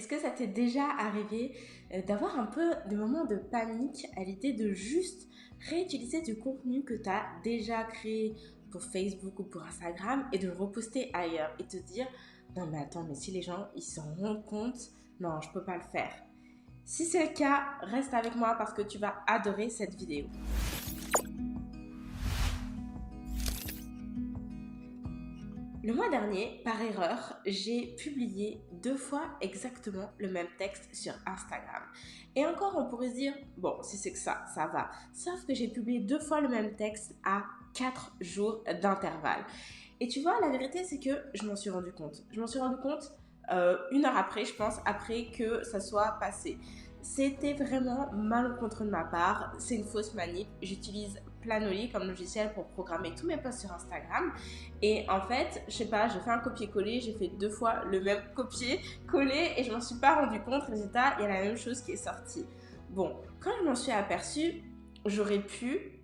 Est-ce que ça t'est déjà arrivé d'avoir un peu de moments de panique à l'idée de juste réutiliser du contenu que tu as déjà créé pour Facebook ou pour Instagram et de le reposter ailleurs et te dire non mais attends, mais si les gens ils s'en rendent compte, non je peux pas le faire. Si c'est le cas, reste avec moi parce que tu vas adorer cette vidéo. Le mois dernier, par erreur, j'ai publié 2 fois exactement le même texte sur Instagram. Et encore, on pourrait se dire, bon, si c'est que ça va. Sauf que j'ai publié 2 fois le même texte à 4 jours d'intervalle. Et tu vois, la vérité, c'est que je m'en suis rendu compte. Je m'en suis rendu compte 1 heure après, je pense, après que ça soit passé. C'était vraiment malencontreux de ma part. C'est une fausse manip. J'utilise Planoly comme logiciel pour programmer tous mes posts sur Instagram. Et en fait, je sais pas, j'ai fait un copier-coller, j'ai fait 2 fois le même copier-coller et je m'en suis pas rendu compte. Résultat, il y a la même chose qui est sortie. Bon, quand je m'en suis aperçue, j'aurais pu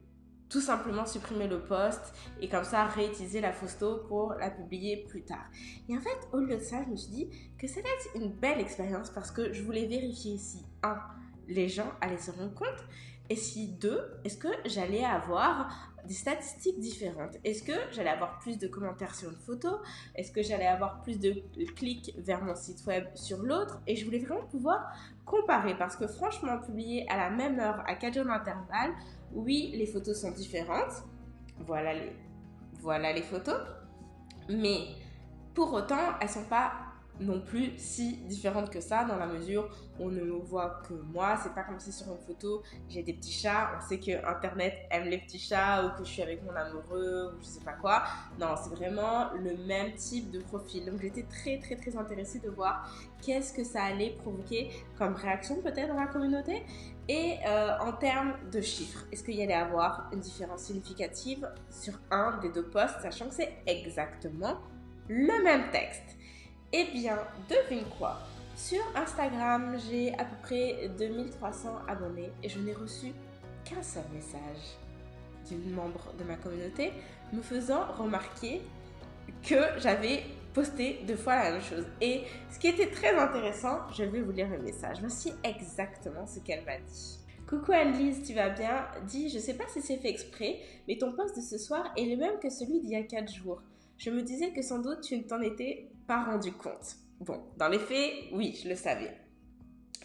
tout simplement supprimer le post et comme ça réutiliser la photo pour la publier plus tard. Et en fait, au lieu de ça, je me suis dit que c'était une belle expérience parce que je voulais vérifier si, 1, les gens allaient se rendre compte et si, 2, est-ce que j'allais avoir des statistiques différentes. Est-ce que j'allais avoir plus de commentaires sur une photo? Est-ce que j'allais avoir plus de clics vers mon site web sur l'autre? Et je voulais vraiment pouvoir comparer parce que franchement, publier à la même heure, à 4 jours d'intervalle, oui, les photos sont différentes. Voilà les photos. Mais pour autant, elles ne sont pas non plus si différentes que ça dans la mesure où on ne me voit que moi. C'est pas comme si sur une photo j'ai des petits chats. On sait que Internet aime les petits chats ou que je suis avec mon amoureux ou je sais pas quoi. Non, c'est vraiment le même type de profil. Donc j'étais très intéressée de voir qu'est-ce que ça allait provoquer comme réaction peut-être dans la communauté. Et en termes de chiffres, est-ce qu'il y allait avoir une différence significative sur un des 2 posts, sachant que c'est exactement le même texte? Eh bien, devine quoi? Sur Instagram, j'ai à peu près 2300 abonnés et je n'ai reçu qu'un seul message d'une membre de ma communauté me faisant remarquer que j'avais posté 2 fois la même chose. Et ce qui était très intéressant, je vais vous lire le message. Voici exactement ce qu'elle m'a dit. Coucou Anne-Lise, tu vas bien? Dis, je sais pas si c'est fait exprès, mais ton post de ce soir est le même que celui d'il y a 4 jours. Je me disais que sans doute tu ne t'en étais pas rendu compte. Bon, dans les faits, oui, je le savais.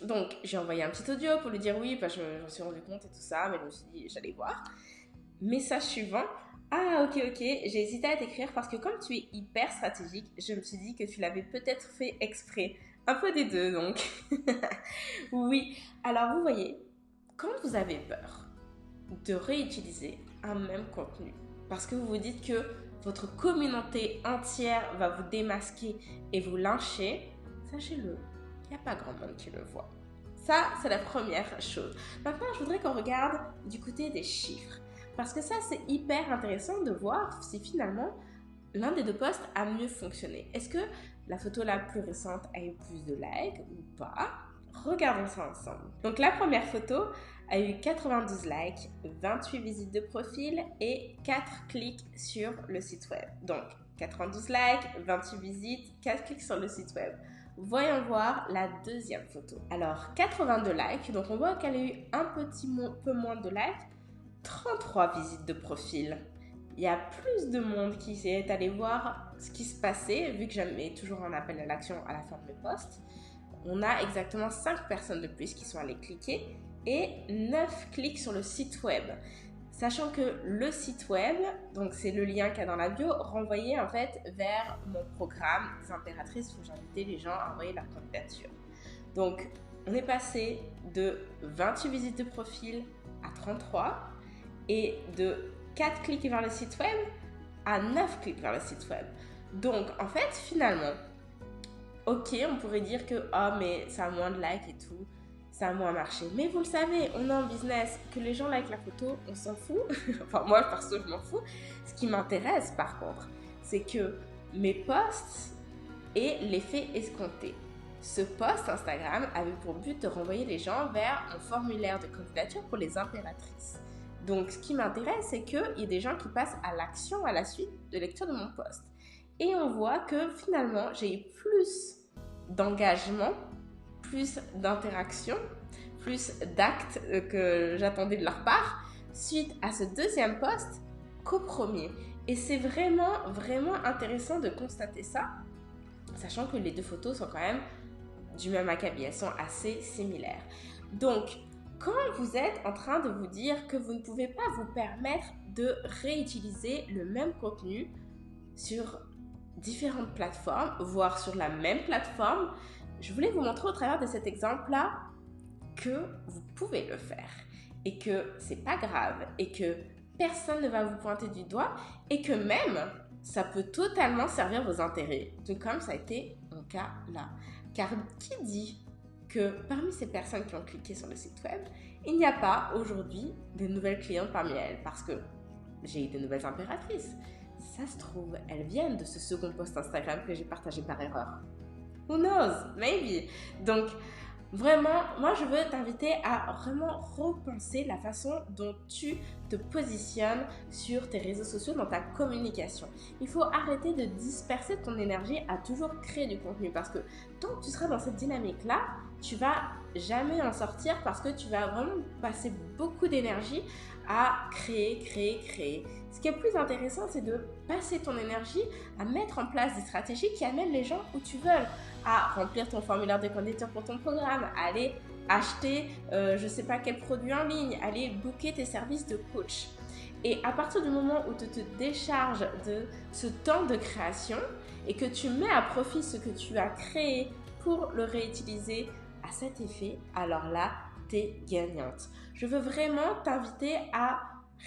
Donc, j'ai envoyé un petit audio pour lui dire oui, bah, j'en suis rendu compte et tout ça, mais je me suis dit, j'allais voir. Message suivant. Ah, ok, j'ai hésité à t'écrire parce que comme tu es hyper stratégique, je me suis dit que tu l'avais peut-être fait exprès. Un peu des deux, donc. Oui, alors vous voyez, quand vous avez peur de réutiliser un même contenu, parce que vous vous dites que votre communauté entière va vous démasquer et vous lyncher, sachez-le, il n'y a pas grand monde qui le voit. Ça, c'est la première chose. Maintenant, je voudrais qu'on regarde du côté des chiffres. Parce que ça, c'est hyper intéressant de voir si finalement l'un des 2 posts a mieux fonctionné. Est-ce que la photo la plus récente a eu plus de likes ou pas? Regardons ça ensemble. Donc la première photo a eu 92 likes, 28 visites de profil et 4 clics sur le site web. Donc 92 likes, 28 visites, 4 clics sur le site web. Voyons voir la deuxième photo. Alors 82 likes, donc on voit qu'elle a eu un peu moins de likes, 33 visites de profil. Il y a plus de monde qui est allé voir ce qui se passait, vu que j'avais toujours un appel à l'action à la fin de mes posts. On a exactement 5 personnes de plus qui sont allées cliquer et 9 clics sur le site web. Sachant que le site web, donc c'est le lien qu'il y a dans la bio, renvoyait en fait vers mon programme des impératrices où j'invitais les gens à envoyer leur candidature. Donc on est passé de 28 visites de profil à 33 et de 4 clics vers le site web à 9 clics vers le site web. Donc en fait finalement, ok, on pourrait dire que mais ça a moins de likes et tout, ça a moins marché. Mais vous le savez, on est en business, que les gens likent la photo, on s'en fout. Enfin moi perso je m'en fous. Ce qui m'intéresse par contre, c'est que mes posts aient l'effet escompté. Ce post Instagram avait pour but de renvoyer les gens vers un formulaire de candidature pour les impératrices. Donc ce qui m'intéresse, c'est qu'il y ait des gens qui passent à l'action à la suite de lecture de mon post. Et on voit que finalement, j'ai eu plus d'engagement plus d'interactions, plus d'actes que j'attendais de leur part suite à ce deuxième post qu'au premier. Et c'est vraiment, vraiment intéressant de constater ça, sachant que les deux photos sont quand même du même acabit, elles sont assez similaires. Donc, quand vous êtes en train de vous dire que vous ne pouvez pas vous permettre de réutiliser le même contenu sur différentes plateformes, voire sur la même plateforme, je voulais vous montrer au travers de cet exemple-là que vous pouvez le faire et que c'est pas grave et que personne ne va vous pointer du doigt et que même ça peut totalement servir vos intérêts, tout comme ça a été mon cas là. Car qui dit que parmi ces personnes qui ont cliqué sur le site web, il n'y a pas aujourd'hui de nouvelles clientes parmi elles, parce que j'ai eu de nouvelles impératrices. Ça se trouve, elles viennent de ce second post Instagram que j'ai partagé par erreur. Who knows? Maybe. Donc, vraiment, moi je veux t'inviter à vraiment repenser la façon dont tu te positionnes sur tes réseaux sociaux, dans ta communication. Il faut arrêter de disperser ton énergie à toujours créer du contenu, parce que tant que tu seras dans cette dynamique-là, tu vas jamais en sortir, parce que tu vas vraiment passer beaucoup d'énergie à créer. Ce qui est plus intéressant, c'est de passer ton énergie à mettre en place des stratégies qui amènent les gens où tu veux, à remplir ton formulaire de candidature pour ton programme, à aller acheter je ne sais pas quel produit en ligne, aller booker tes services de coach. Et à partir du moment où tu te décharges de ce temps de création et que tu mets à profit ce que tu as créé pour le réutiliser à cet effet, alors là, tu es gagnante. Je veux vraiment t'inviter à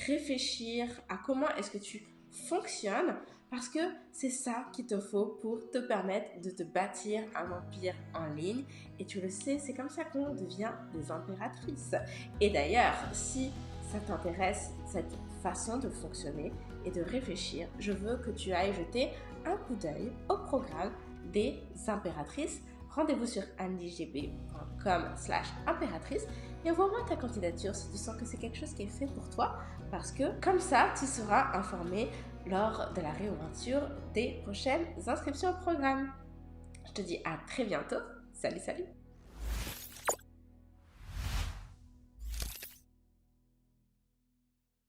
réfléchir à comment est-ce que tu fonctionnes, parce que c'est ça qu'il te faut pour te permettre de te bâtir un empire en ligne. Et tu le sais, c'est comme ça qu'on devient des impératrices. Et d'ailleurs, si ça t'intéresse, cette façon de fonctionner et de réfléchir, je veux que tu ailles jeter un coup d'œil au programme des impératrices. Rendez-vous sur andigb.com/impératrice et envoie-moi ta candidature si tu sens que c'est quelque chose qui est fait pour toi, parce que comme ça, tu seras informé lors de la réouverture des prochaines inscriptions au programme. Je te dis à très bientôt. Salut!